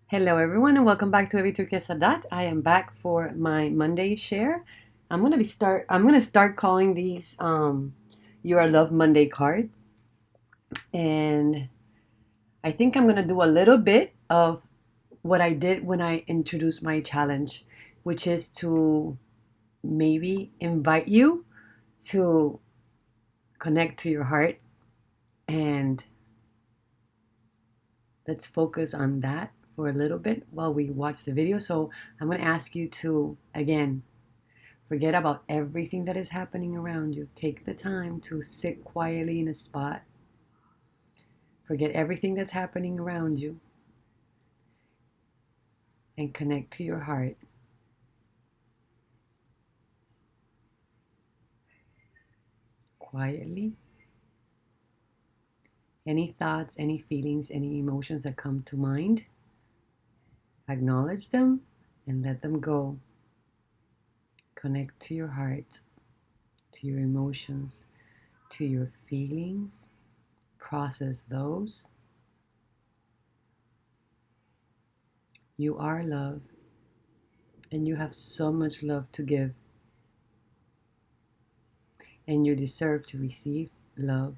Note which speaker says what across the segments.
Speaker 1: Hello everyone and welcome back to Evi Turquia Sadat. I am back for my Monday share. I'm gonna start calling these You Are Love Monday cards. And I think I'm gonna do a little bit of what I did when I introduced my challenge, which is to maybe invite you to connect to your heart, and let's focus on that for a little bit while we watch the video. So I'm gonna ask you to again forget about everything that is happening around you. Take the time to sit quietly in a spot. Forget everything that's happening around you and connect to your heart quietly. Any thoughts, any feelings, any emotions that come to mind, acknowledge them and let them go. Connect to your heart, to your emotions, to your feelings. Process those. You are love, and you have so much love to give, and you deserve to receive love.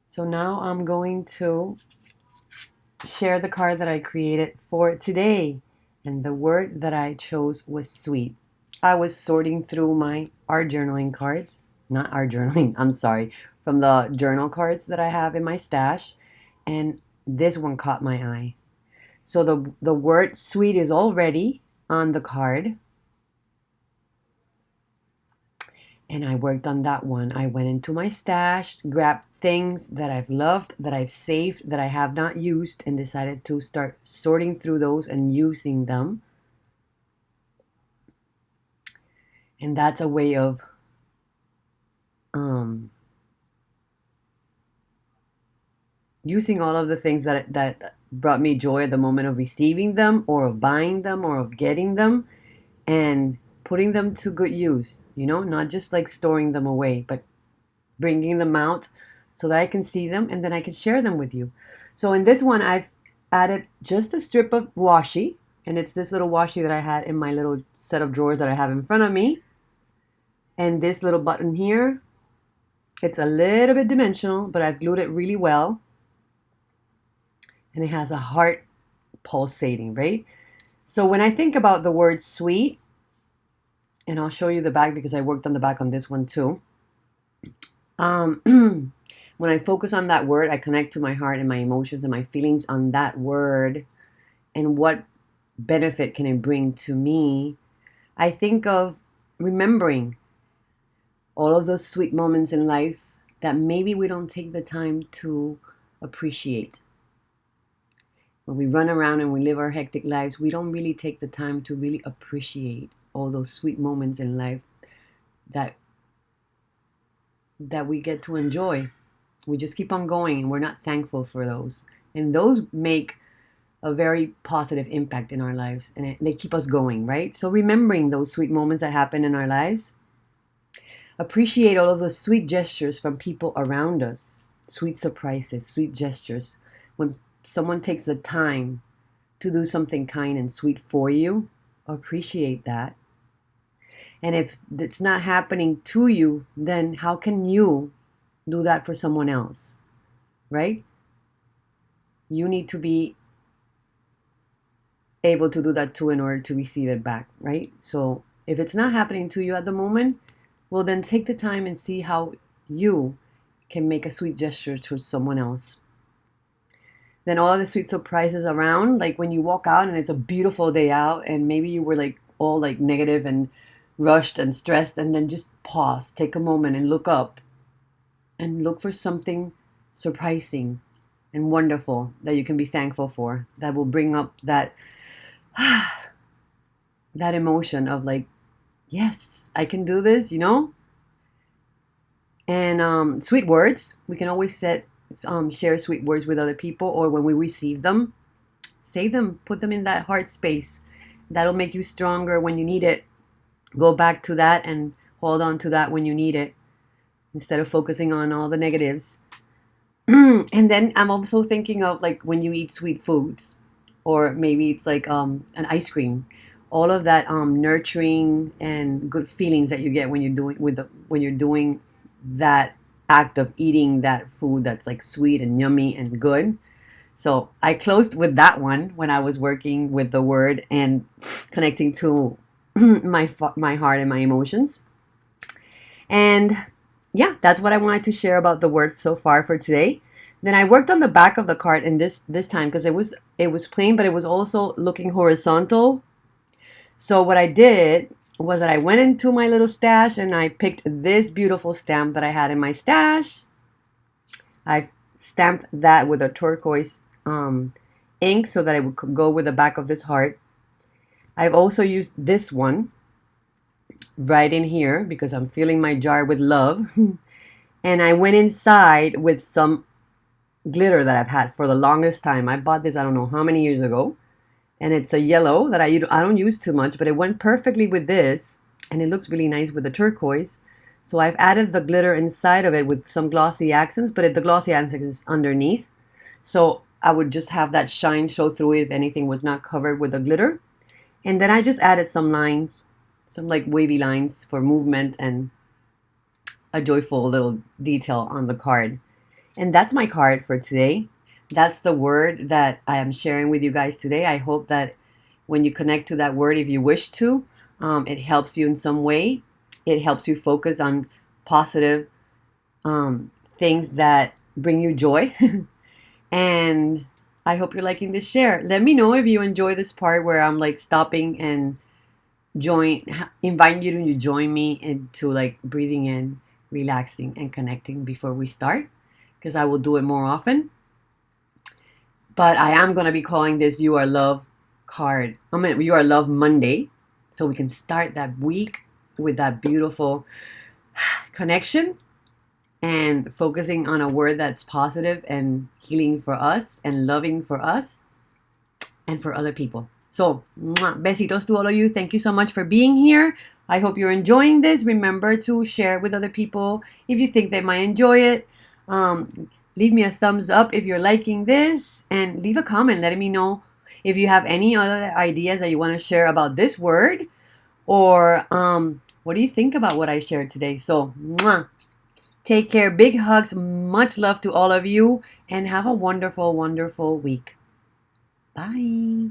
Speaker 1: So now I'm going to share the card that I created for today. And the word that I chose was sweet. I was sorting through my art journaling cards. Not art journaling, I'm sorry. From the journal cards that I have in my stash. And this one caught my eye. So the word sweet is already on the card. And I worked on that one. I went into my stash, grabbed things that I've loved, that I've saved, that I have not used, and decided to start sorting through those and using them. And that's a way of using all of the things that brought me joy at the moment of receiving them, or of buying them, or of getting them, and putting them to good use. Not just like storing them away, but bringing them out so that I can see them and then I can share them with you. So in this one, I've added just a strip of washi, and it's this little washi that I had in my little set of drawers that I have in front of me. And this little button here, it's a little bit dimensional, but I've glued it really well. And it has a heart pulsating, right? So when I think about the word sweet, and I'll show you the back because I worked on the back on this one too. When I focus on that word, I connect to my heart and my emotions and my feelings on that word and what benefit can it bring to me. I think of remembering all of those sweet moments in life that maybe we don't take the time to appreciate. When we run around and we live our hectic lives, we don't really take the time to really appreciate all those sweet moments in life that we get to enjoy. We just keep on going and we're not thankful for those. And those make a very positive impact in our lives, and they keep us going, right? So remembering those sweet moments that happen in our lives, appreciate all of the sweet gestures from people around us, sweet surprises, sweet gestures. When someone takes the time to do something kind and sweet for you, appreciate that. And if it's not happening to you, then how can you do that for someone else, right? You need to be able to do that too in order to receive it back, right? So if it's not happening to you at the moment, well, then take the time and see how you can make a sweet gesture to someone else. Then all of the sweet surprises around, like when you walk out and it's a beautiful day out and maybe you were like all like negative and rushed and stressed, and then just pause, take a moment and look up and look for something surprising and wonderful that you can be thankful for, that will bring up that that emotion of like, yes, I can do this. And sweet words, we can always share sweet words with other people, or when we receive them, say them, put them in that heart space. That'll make you stronger when you need it. Go back to that and hold on to that when you need it, instead of focusing on all the negatives. And then I'm also thinking of like when you eat sweet foods, or maybe it's like an ice cream, all of that nurturing and good feelings that you get when you're doing when you're doing that act of eating that food that's like sweet and yummy and good. So I closed with that one when I was working with the word and connecting to my heart and my emotions. And yeah, that's what I wanted to share about the word so far for today. Then I worked on the back of the card, and this time because it was plain, but it was also looking horizontal. So what I did was that I went into my little stash and I picked this beautiful stamp that I had in my stash. I stamped that with a turquoise ink so that it would go with the back of this heart. I've also used this one right in here because I'm filling my jar with love. And I went inside with some glitter that I've had for the longest time. I bought this I don't know how many years ago. And it's a yellow that I don't use too much, but it went perfectly with this. And it looks really nice with the turquoise. So I've added the glitter inside of it with some glossy accents, but the glossy accents is underneath. So I would just have that shine show through it if anything was not covered with the glitter. And then I just added some lines, some like wavy lines for movement and a joyful little detail on the card. And that's my card for today. That's the word that I am sharing with you guys today. I hope that when you connect to that word, if you wish to, it helps you in some way. It helps you focus on positive things that bring you joy. And I hope you're liking this share. Let me know if you enjoy this part where I'm like stopping and inviting you to join me into like breathing in, relaxing, and connecting before we start, because I will do it more often. But I am going to be calling this You Are Love card. You Are Love Monday. So we can start that week with that beautiful connection and focusing on a word that's positive and healing for us and loving for us and for other people. So, besitos to all of you. Thank you so much for being here. I hope you're enjoying this. Remember to share with other people if you think they might enjoy it. Leave me a thumbs up if you're liking this, and leave a comment letting me know if you have any other ideas that you want to share about this word, or what do you think about what I shared today. So, take care. Big hugs. Much love to all of you, and have a wonderful, wonderful week. Bye.